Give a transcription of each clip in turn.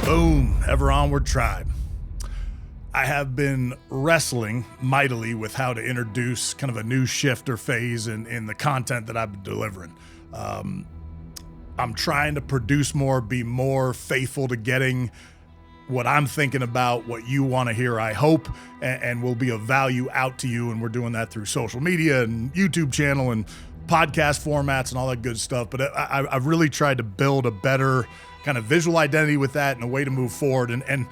Boom, ever onward tribe. I have been wrestling mightily with how to introduce kind of a new shift or phase in the content that I've been delivering. I'm trying to produce more, be more faithful to getting what I'm thinking about, what you want to hear, I hope, and will be of value out to you. And we're doing that through social media and YouTube channel and podcast formats and all that good stuff. But I've really tried to build a better kind of visual identity with that and a way to move forward. And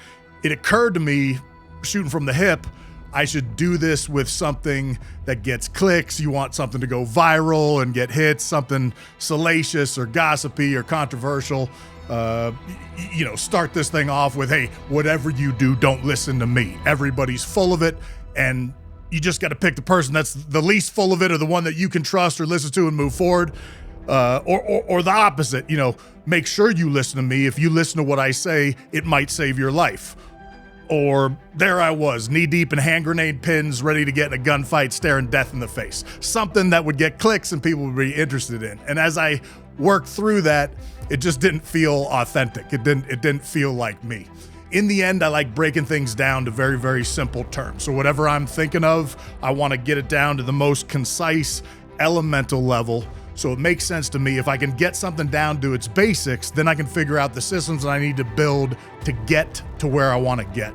it occurred to me, shooting from the hip, I should do this with something that gets clicks. You want something to go viral and get hits, something salacious or gossipy or controversial. Start this thing off with, hey, whatever you do, don't listen to me. Everybody's full of it, and you just got to pick the person that's the least full of it or the one that you can trust or listen to and move forward. Or the opposite, make sure you listen to me. If you listen to what I say, it might save your life. Or there I was, knee deep in hand grenade pins, ready to get in a gunfight, staring death in the face. Something that would get clicks and people would be interested in. And as I worked through that, it just didn't feel authentic. It didn't feel like me. In the end, I like breaking things down to very, very simple terms. So whatever I'm thinking of, I want to get it down to the most concise, elemental level. So it makes sense to me. If I can get something down to its basics, then I can figure out the systems that I need to build to get to where I want to get.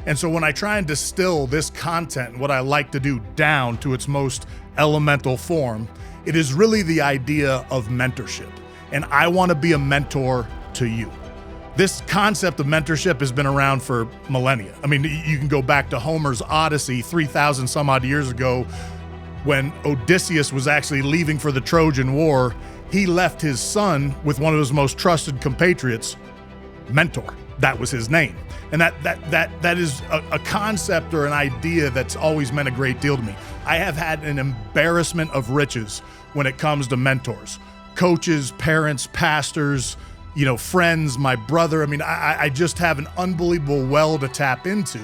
And so when I try and distill this content and what I like to do down to its most elemental form, it is really the idea of mentorship. And I want to be a mentor to you. This concept of mentorship has been around for millennia. I mean, you can go back to Homer's Odyssey 3,000 some odd years ago, when Odysseus was actually leaving for the Trojan War. He left his son with one of his most trusted compatriots, Mentor. That was his name. And that is a concept or an idea that's always meant a great deal to me. I have had an embarrassment of riches when it comes to mentors, coaches, parents, pastors, friends, my brother. I mean, I just have an unbelievable well to tap into.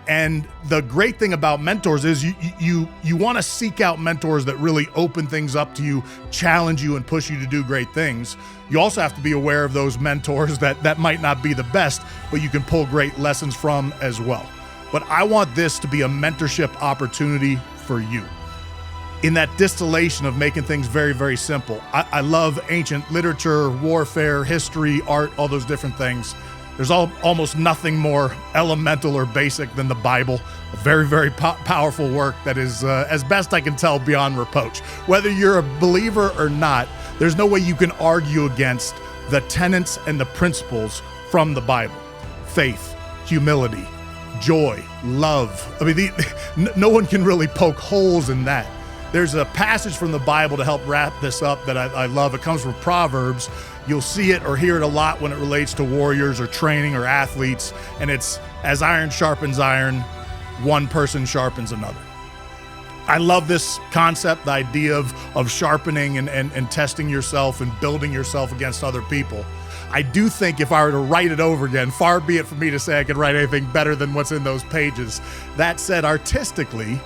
And the great thing about mentors is you want to seek out mentors that really open things up to you, challenge you, and push you to do great things. You also have to be aware of those mentors that might not be the best, but you can pull great lessons from as well. But I want this to be a mentorship opportunity for you. In that distillation of making things very, very simple. I love ancient literature, warfare, history, art, all those different things. There's almost nothing more elemental or basic than the Bible. A very, very powerful work that is, as best I can tell, beyond reproach. Whether you're a believer or not, there's no way you can argue against the tenets and the principles from the Bible. Faith, humility, joy, love. I mean, no one can really poke holes in that. There's a passage from the Bible to help wrap this up that I love. It comes from Proverbs. You'll see it or hear it a lot when it relates to warriors or training or athletes. And it's, as iron sharpens iron, one person sharpens another. I love this concept, the idea of sharpening and testing yourself and building yourself against other people. I do think if I were to write it over again, far be it for me to say I could write anything better than what's in those pages. That said, artistically,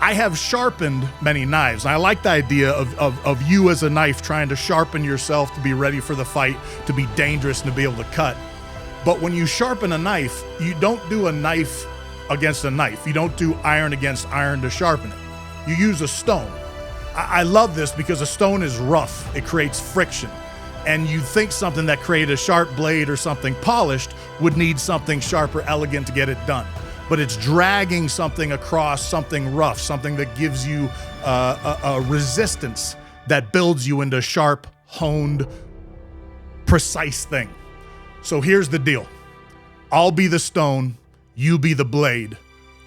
I have sharpened many knives. I like the idea of you as a knife trying to sharpen yourself to be ready for the fight, to be dangerous and to be able to cut. But when you sharpen a knife, you don't do a knife against a knife. You don't do iron against iron to sharpen it. You use a stone. I love this because a stone is rough. It creates friction. And you'd think something that created a sharp blade or something polished would need something sharp or elegant to get it done. But it's dragging something across something rough, something that gives you a resistance that builds you into sharp, honed, precise thing. So here's the deal. I'll be the stone, you be the blade.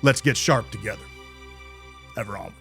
Let's get sharp together. Ever on.